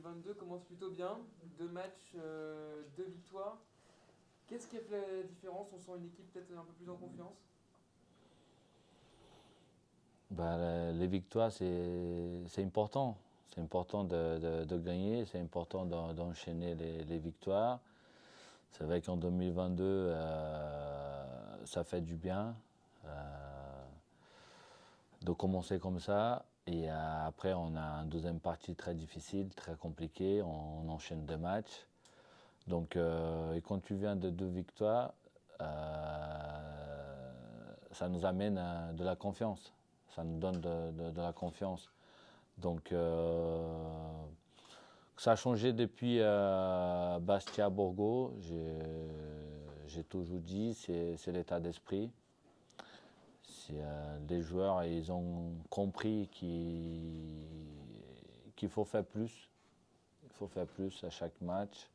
2022 commence plutôt bien. 2 matchs, 2 victoires. Qu'est-ce qui a fait la différence? On sent une équipe peut-être un peu plus en confiance? Les victoires, c'est important. C'est important de gagner, c'est important d'enchaîner les victoires. C'est vrai qu'en 2022, ça fait du bien de commencer comme ça. Et après, on a une deuxième partie très difficile, très compliquée. On enchaîne 2 matchs. Donc, et quand tu viens de 2 victoires, ça nous amène de la confiance. Ça nous donne de la confiance. Donc, ça a changé depuis Bastia Borgo. J'ai toujours dit, c'est l'état d'esprit. Les joueurs, ils ont compris qu'il faut faire plus. Il faut faire plus à chaque match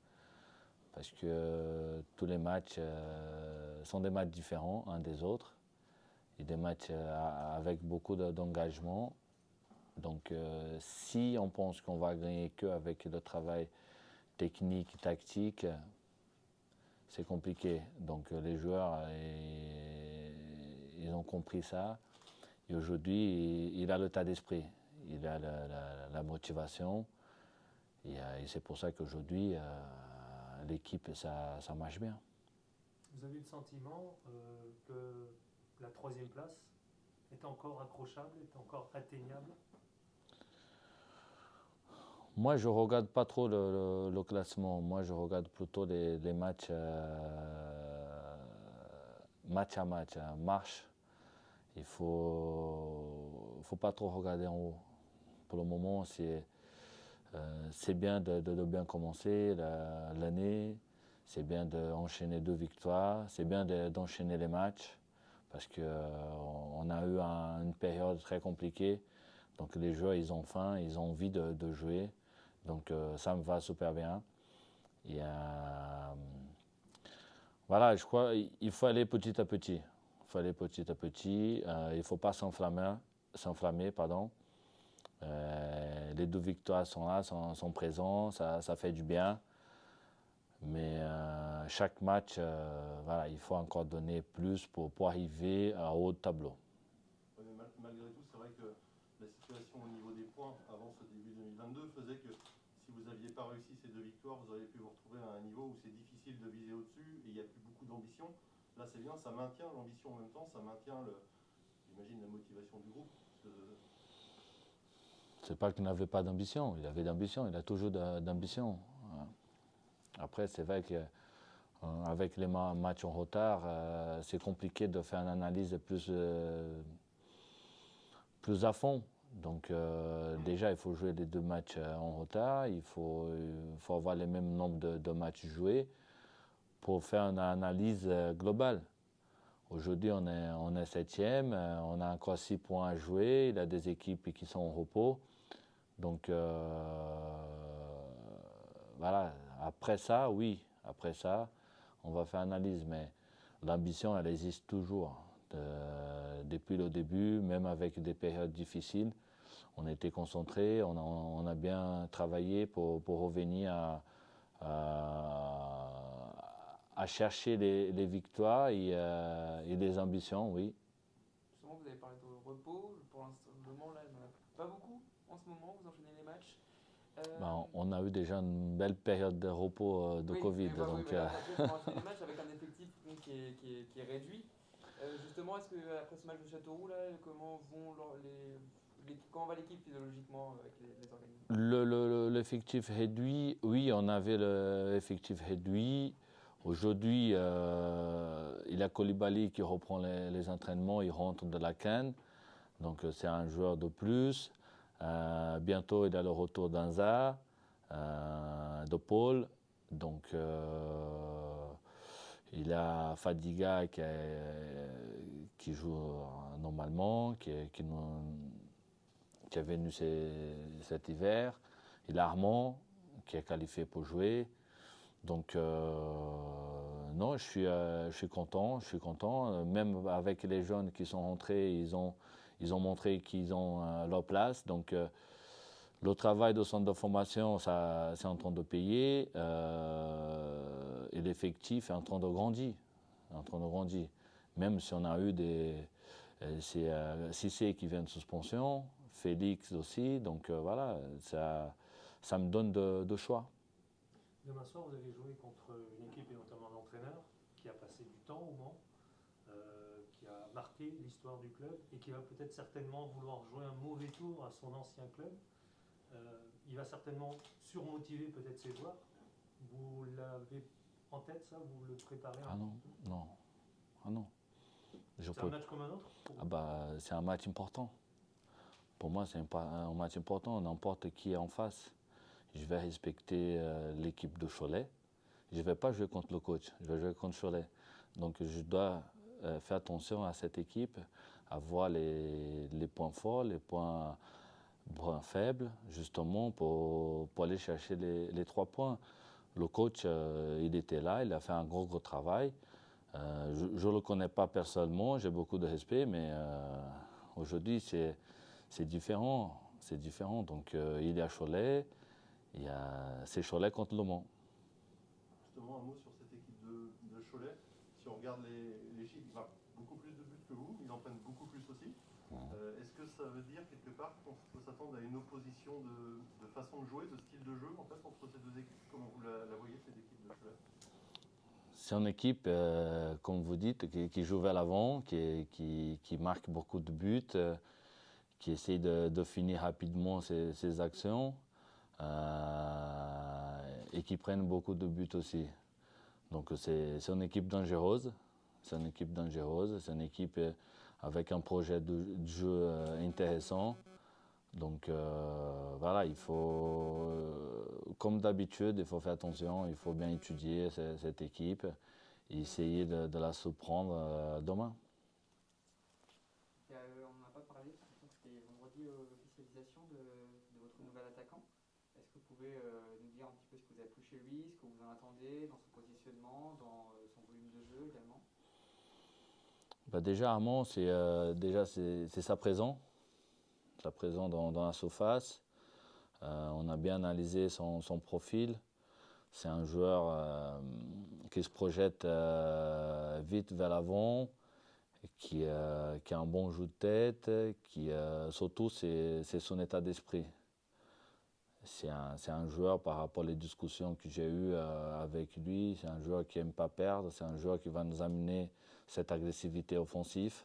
parce que tous les matchs sont des matchs différents un des autres et des matchs avec beaucoup d'engagement. Donc si on pense qu'on va gagner qu'avec le travail technique, tactique, c'est compliqué. Donc les joueurs, ils ont compris ça. Et aujourd'hui, il a l'état d'esprit, il a la motivation. Et c'est pour ça qu'aujourd'hui, l'équipe, ça marche bien. Vous avez le sentiment que la troisième place est encore accrochable, est encore atteignable? Moi, je ne regarde pas trop le classement. Moi, je regarde plutôt les matchs match à match, marche. Il faut pas trop regarder en haut. Pour le moment, c'est bien de bien commencer l'année. C'est bien d'enchaîner 2 victoires. C'est bien d'enchaîner les matchs parce qu'on a eu une période très compliquée. Donc les joueurs, ils ont faim, ils ont envie de jouer. Donc ça me va super bien. Et voilà, je crois qu'il faut aller petit à petit. Il faut aller petit à petit. Il ne faut pas s'enflammer, pardon. Les 2 victoires sont là, sont présents, ça fait du bien. Mais chaque match, voilà, il faut encore donner plus pour arriver au haut de tableau. Ouais, mais malgré tout, c'est vrai que la situation au niveau des points avant ce début 2022 faisait que si vous n'aviez pas réussi ces 2 victoires, vous auriez pu vous retrouver à un niveau où c'est difficile de viser au-dessus et il n'y a plus beaucoup d'ambition. Là, c'est bien, ça maintient l'ambition en même temps, ça maintient, j'imagine, la motivation du groupe. C'est pas qu'il n'avait pas d'ambition, il avait d'ambition, il a toujours d'ambition. Après, c'est vrai qu'avec les matchs en retard, c'est compliqué de faire une analyse plus à fond. Donc déjà, il faut jouer les 2 matchs en retard, il faut avoir les mêmes nombres de matchs joués pour faire une analyse globale. Aujourd'hui, on est 7e, on a encore 6 points à jouer, il y a des équipes qui sont en repos. Donc voilà, après ça, oui, après ça, on va faire analyse, mais l'ambition, elle existe toujours. Depuis le début, même avec des périodes difficiles, on était concentrés, on a bien travaillé pour revenir à chercher les victoires et les ambitions, oui. Justement, vous avez parlé de repos. Pour l'instant, là, il n'y en a pas beaucoup en ce moment. Vous enchaînez les matchs. On a eu déjà une belle période de repos de Oui, Covid. oui, oui, Donc, mais là, après, pour enchaîner les matchs avec un effectif donc, qui est réduit. Justement, est-ce que après ce match de Châteauroux, là, comment va l'équipe physiologiquement avec les organismes? L'effectif réduit, oui, on avait l'effectif réduit. Aujourd'hui, il y a Koulibaly qui reprend les entraînements, il rentre de la CAN. Donc c'est un joueur de plus. Bientôt, il y a le retour d'Anza, de Paul. Donc il a Fadiga qui joue normalement, qui est venu cet hiver. Il a Armand qui est qualifié pour jouer. Donc non, je suis content, je suis content. Même avec les jeunes qui sont rentrés, ils ont montré qu'ils ont leur place. Donc Le travail de centre de formation, ça, c'est en train de payer et l'effectif est en train de grandir. Même si on a eu c'est Cissé qui vient de suspension, Félix aussi, donc voilà, ça me donne de choix. Demain soir, vous allez jouer contre une équipe et notamment un entraîneur qui a passé du temps au Mans, qui a marqué l'histoire du club et qui va peut-être certainement vouloir jouer un mauvais tour à son ancien club. Il va certainement surmotiver peut-être ses joueurs. Vous l'avez en tête, ça? Vous le préparez? Ah non, non. Ah non. C'est un match comme un autre? Ah bah, c'est un match important. Pour moi, c'est un match important. N'importe qui est en face. Je vais respecter l'équipe de Cholet. Je ne vais pas jouer contre le coach, je vais jouer contre Cholet. Donc je dois faire attention à cette équipe, à voir les points forts, les points faibles, justement pour aller chercher les 3 points. Le coach, il était là, il a fait un gros travail. Je ne le connais pas personnellement, j'ai beaucoup de respect, mais aujourd'hui c'est différent. Donc il y a Cholet, c'est Cholet contre Le Mans. Justement, un mot sur cette équipe de Cholet. Si on regarde les chiffres, il marque beaucoup plus de buts que vous, ils en prennent beaucoup plus aussi. Est-ce que ça veut dire quelque part qu'on peut s'attendre à une opposition de façon de jouer, de style de jeu en fait, entre ces deux équipes? Comment vous la voyez, cette équipe de Cholet? C'est une équipe, comme vous dites, qui joue vers l'avant, qui marque beaucoup de buts, qui essaye de finir rapidement ses actions et qui prennent beaucoup de buts aussi. Donc c'est une équipe dangereuse. C'est une équipe avec un projet de jeu intéressant. Donc voilà, il faut, comme d'habitude, il faut faire attention, il faut bien étudier cette équipe et essayer de la surprendre demain. On n'en a pas parlé, parce que c'était vendredi l'officialisation de votre nouvel attaquant. Est-ce que vous pouvez nous dire un petit peu ce que vous avez pris chez lui, ce que vous en attendez, dans son positionnement, dans son volume de jeu également? Bah déjà, Armand, c'est sa présence. Sa présence dans la surface. On a bien analysé son profil. C'est un joueur qui se projette vite vers l'avant, qui a un bon jeu de tête, surtout c'est son état d'esprit. C'est un joueur, par rapport aux discussions que j'ai eues avec lui, c'est un joueur qui n'aime pas perdre, c'est un joueur qui va nous amener cette agressivité offensive.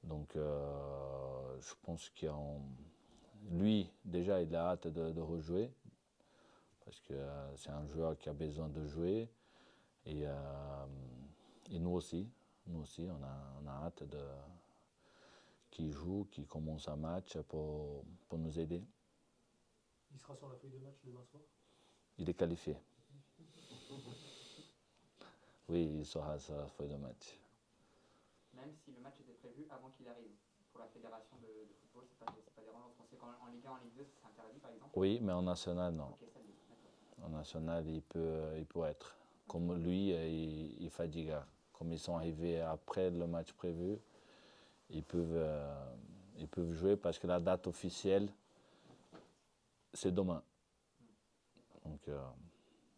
Donc je pense que lui, déjà, il a hâte de rejouer, parce que c'est un joueur qui a besoin de jouer. Et nous aussi, on a hâte qu'il joue, qu'il commence un match pour nous aider. Il sera sur la feuille de match demain soir? Il est qualifié. Oui, il sera sur la feuille de match. Même si le match était prévu avant qu'il arrive. Pour la fédération de football, c'est pas dérangeant. Je pensais qu'en Ligue 1, en Ligue 2, c'est interdit par exemple? Oui, mais en national, non. Ok, ça dit, d'accord. En national, il peut être. Comme lui, il fatigue. Comme ils sont arrivés après le match prévu, ils peuvent jouer parce que la date officielle, c'est demain. Donc,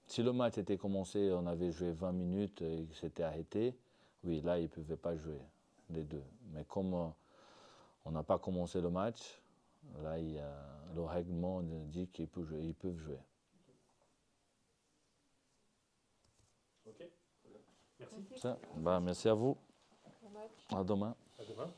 si le match était commencé, on avait joué 20 minutes et que c'était arrêté, oui, là, ils ne pouvaient pas jouer, les deux. Mais comme on n'a pas commencé le match, là, le règlement dit qu'ils peuvent jouer. Ok, merci. Merci à vous. À demain. À demain.